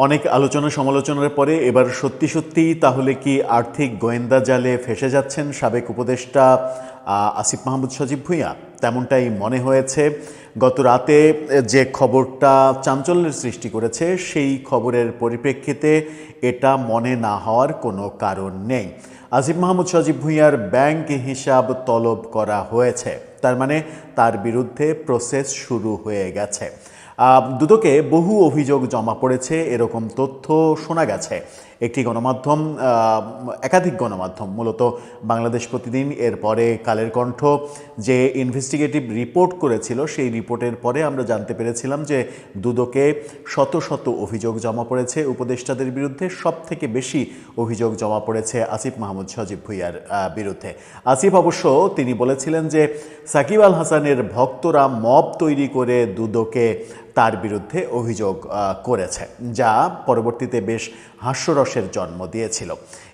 অনেক আলোচনা সমালোচনার পরে এবার সত্যি সত্যিই তাহলে কি আর্থিক গোয়েন্দা জালে ফেসে যাচ্ছেন সাবেক উপদেষ্টা আসিফ মাহমুদ সজীব ভুঁইয়া? তেমনটাই মনে হয়েছে। গত রাতে যে খবরটা চাঞ্চল্যের সৃষ্টি করেছে সেই খবরের পরিপ্রেক্ষিতে এটা মনে না হওয়ার কোনো কারণ নেই। আসিফ মাহমুদ সজীব ভুঁইয়ার ব্যাংক হিসাব তলব করা হয়েছে, তার মানে তার বিরুদ্ধে প্রসেস শুরু হয়ে গেছে। দুদকে বহু অভিযোগ জমা পড়েছে এরকম তথ্য শোনা গেছে। একটি গণমাধ্যম, একাধিক গণমাধ্যম, মূলত বাংলাদেশ প্রতিদিন, এরপরে কালের কণ্ঠ যে ইনভেস্টিগেটিভ রিপোর্ট করেছিল সেই রিপোর্টের পরে আমরা জানতে পেরেছিলাম যে দুদকে শত শত অভিযোগ জমা পড়েছে উপদেষ্টাদের বিরুদ্ধে। সব থেকে বেশি অভিযোগ জমা পড়েছে আসিফ মাহমুদ সজীব ভুঁইয়ার বিরুদ্ধে। আসিফ অবশ্য তিনি বলেছিলেন যে সাকিব আল হাসানের ভক্তরা মব তৈরি করে দুদকে তার বিরুদ্ধে অভিযোগ করেছে, যা পরবর্তীতে বেশ হাস্যরসের জন্ম দিয়েছিল।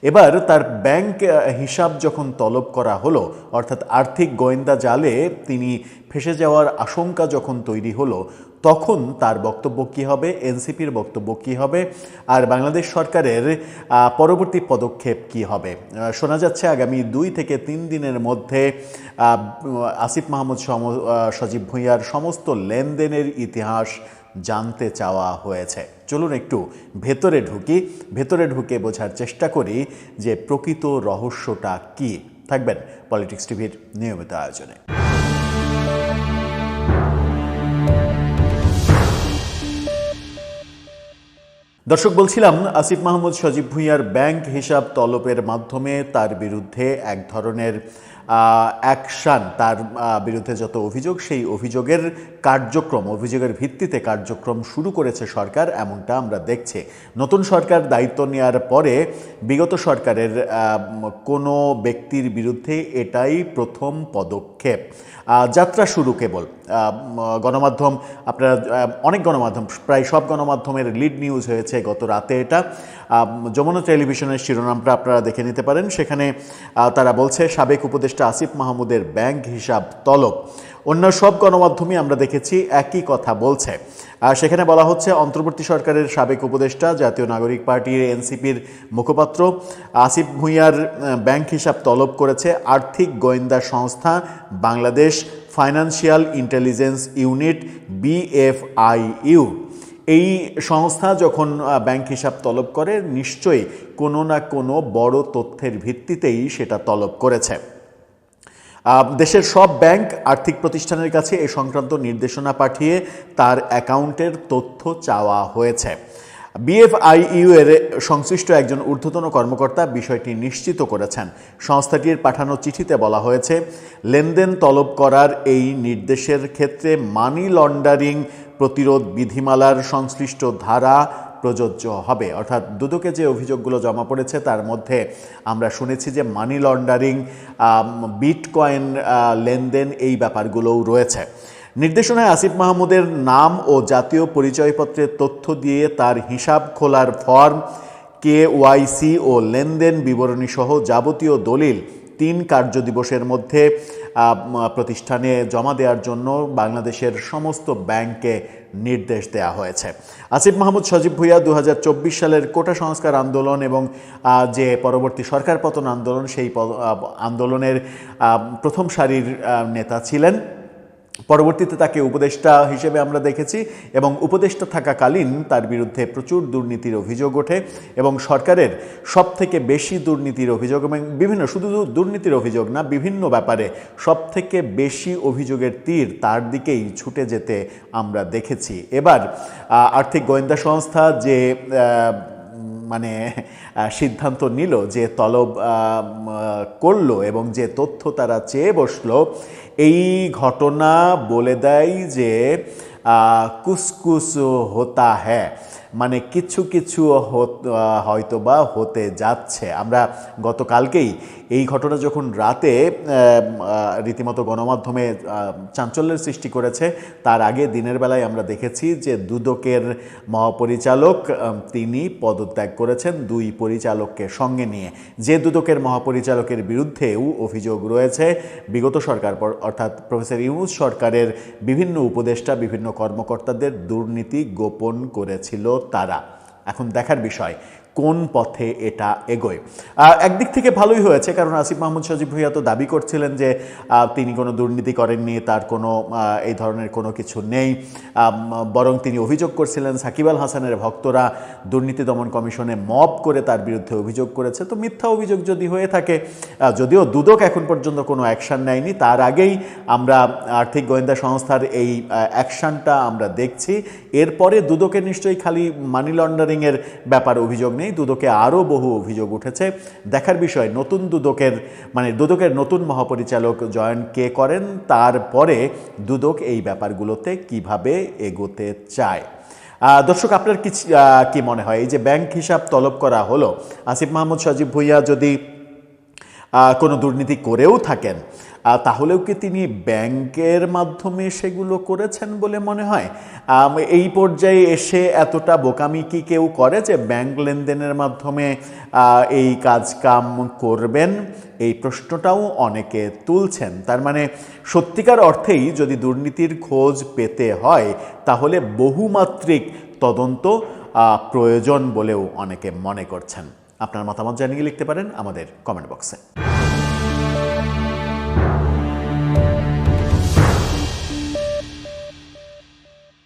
এবার তার ব্যাংক হিসাব যখন তলব করা হলো, অর্থাৎ আর্থিক গোয়েন্দা জালে তিনি ফেসে যাওয়ার আশঙ্কা যখন তৈরি হলো, তখন তার বক্তব্য কী হবে, এনসিপির বক্তব্য কী হবে, আর বাংলাদেশ সরকারের পরবর্তী পদক্ষেপ কী হবে? শোনা যাচ্ছে আগামী 2 থেকে 3 দিনের মধ্যে আসিফ মাহমুদ সজীব ভুঁইয়ার সমস্ত লেনদেনের ইতিহাস জানতে চাওয়া হয়েছে। চলুন একটু ভেতরে ঢুকে বোঝার চেষ্টা করি যে প্রকৃত রহস্যটা কী। থাকবেন পলিটিক্স টিভির নিয়মিত আয়োজনে। দর্শক, বলছিলাম আসিফ মাহমুদ সজীব ভুঁইয়ার ব্যাংক হিসাব তলবের মাধ্যমে তার বিরুদ্ধে এক ধরনের অ্যাকশান, তার বিরুদ্ধে যত অভিযোগ সেই অভিযোগের ভিত্তিতে কার্যক্রম শুরু করেছে সরকার, এমনটা আমরা দেখছি। নতুন সরকার দায়িত্ব নেওয়ার পরে বিগত সরকারের কোনো ব্যক্তির বিরুদ্ধে এটাই প্রথম পদক্ষেপ। যাত্রা শুরু কেবল গণমাধ্যম, আপনারা অনেক গণমাধ্যম, প্রায় সব গণমাধ্যমের লিড নিউজ হয়েছে গত রাতে। এটা যমুনা টেলিভিশনের শিরোনামটা আপনারা দেখে নিতে পারেন। সেখানে তারা বলছে সাবেক উপদেষ্টা আসিফ মাহমুদের ব্যাংক হিসাব তলব। অন্য সব গণমাধ্যমে আমরা দেখেছি একই কথা বলছে। সেখানে বলা হচ্ছে অন্তর্বর্তী সরকারের সাবেক উপদেষ্টা, জাতীয় নাগরিক পার্টির এনসিপির মুখপাত্র আসিফ ভুঁইয়ার ব্যাংক হিসাব তলব করেছে আর্থিক গোয়েন্দা সংস্থা Bangladesh financial intelligence unit, BFIU। এই সংস্থা যখন ব্যাংক হিসাব তলব করে, নিশ্চয়ই কোনো না কোনো বড় তথ্যের ভিত্তিতেই সেটা তলব করেছে। দেশের সব ব্যাংক আর্থিক প্রতিষ্ঠানের কাছে এ সংক্রান্ত নির্দেশনা পাঠিয়ে তার অ্যাকাউন্টের তথ্য চাওয়া হয়েছে। BFIU এর সংশ্লিষ্ট একজন ঊর্ধ্বতন কর্মকর্তা বিষয়টি নিশ্চিত করেছেন। সংস্থাটির পাঠানো চিঠিতে বলা হয়েছে, লেনদেন তলব করার এই নির্দেশের ক্ষেত্রে মানি লন্ডারিং প্রতিরোধ বিধিমালার সংশ্লিষ্ট ধারা প্রযোজ্য হবে। অর্থাৎ দুদকে যে অভিযোগগুলো জমা পড়েছে তার মধ্যে আমরা শুনেছি যে মানি লন্ডারিং, বিটকয়েন লেনদেন, এই ব্যাপারগুলোও রয়েছে। নির্দেশনায় আসিফ মাহমুদের নাম ও জাতীয় পরিচয়পত্রের তথ্য দিয়ে তার হিসাব খোলার ফর্ম, KYC ও লেনদেন বিবরণী সহ যাবতীয় দলিল 3 কার্যদিবসের মধ্যে প্রতিষ্ঠানে জমা দেওয়ার জন্য বাংলাদেশের সমস্ত ব্যাংকে নির্দেশ দেওয়া হয়েছে। আসিফ মাহমুদ সজীব ভুঁইয়া 2024 সালের কোটা সংস্কার আন্দোলন এবং যে পরবর্তী সরকার পতন আন্দোলন, সেই আন্দোলনের প্রথম সারির নেতা ছিলেন। পরবর্তীতে তাকে উপদেষ্টা হিসেবে আমরা দেখেছি এবং উপদেষ্টা থাকাকালীন তার বিরুদ্ধে প্রচুর দুর্নীতির অভিযোগ ওঠে এবং সরকারের সবথেকে বেশি দুর্নীতির অভিযোগ, এবং বিভিন্ন, শুধু দুর্নীতির অভিযোগ না, বিভিন্ন ব্যাপারে সবথেকে বেশি অভিযোগের তীর তার দিকেই ছুটে যেতে আমরা দেখেছি। এবার আর্থিক গোয়েন্দা সংস্থা যে সিদ্ধান্ত নিল, যে তলব করলো এবং যে তথ্য তারা চেয়ে বসলো, এই ঘটনা বলে দেয় যে কুছ হোতা হ্যায়, মানে কিছু কিছু হয়তোবা হতে যাচ্ছে। আমরা গতকালকেই এই ঘটনা যখন রাতে রীতিমতো গণমাধ্যমে চাঞ্চল্যের সৃষ্টি করেছে, তার আগে দিনের বেলায় আমরা দেখেছি যে দুদকের মহাপরিচালক তিনি পদত্যাগ করেছেন 2 পরিচালককে সঙ্গে নিয়ে। যে দুদকের মহাপরিচালকের বিরুদ্ধেও অভিযোগ রয়েছে বিগত সরকার, অর্থাৎ প্রফেসর ইউনূস সরকারের বিভিন্ন উপদেষ্টা, বিভিন্ন কর্মকর্তাদের দুর্নীতি গোপন করেছিল তারা। এখন দেখার বিষয় কোন পথে এটা এগোয়। একদিক থেকে ভালোই হয়েছে, কারণ আসিফ মাহমুদ সজীব ভুঁইয়া তো দাবি করছিলেন যে তিনি কোনো দুর্নীতি করেননি, তার কোনো এই ধরনের কোনো কিছু নেই। বরং তিনি অভিযোগ করছিলেন সাকিব আল হাসানের ভক্তরা দুর্নীতি দমন কমিশনে মব করে তার বিরুদ্ধে অভিযোগ করেছে। তো মিথ্যা অভিযোগ যদি হয়ে থাকে, যদিও দুদক এখন পর্যন্ত কোনো অ্যাকশান নেয়নি, তার আগেই আমরা আর্থিক গোয়েন্দা সংস্থার এই অ্যাকশানটা আমরা দেখছি। এরপরে দুদকের নিশ্চয়ই খালি মানি লন্ডারিংয়ের ব্যাপার অভিযোগ নেই, দুদকে আরও বহু অভিযোগ উঠেছে। দেখার বিষয় নতুন দুদকের নতুন মহাপরিচালক জয়েন কে করেন, তারপরে দুদক এই ব্যাপারগুলোতে কিভাবে এগোতে চায়। দর্শক, আপনার কি মনে হয়, এই যে ব্যাংক হিসাব তলব করা হলো, আসিফ মাহমুদ সজীব ভুঁইয়া যদি কোনো দুর্নীতি করেও থাকেন, তাহলেও কি তিনি ব্যাংকের মাধ্যমে সেগুলো করেছেন বলে মনে হয়? এই পর্যায়ে এসে এতটা বোকামি কি কেউ করে যে ব্যাংক লেনদেনের মাধ্যমে এই কাজকাম করবেন? এই প্রশ্নটাও অনেকে তুলছেন। তার মানে সত্যিকার অর্থেই যদি দুর্নীতির খোঁজ পেতে হয়, তাহলে বহুমাত্রিক তদন্ত প্রয়োজন বলেও অনেকে মনে করছেন। আপনার মতামত জানিয়ে লিখতে পারেন আমাদের কমেন্ট বক্সে।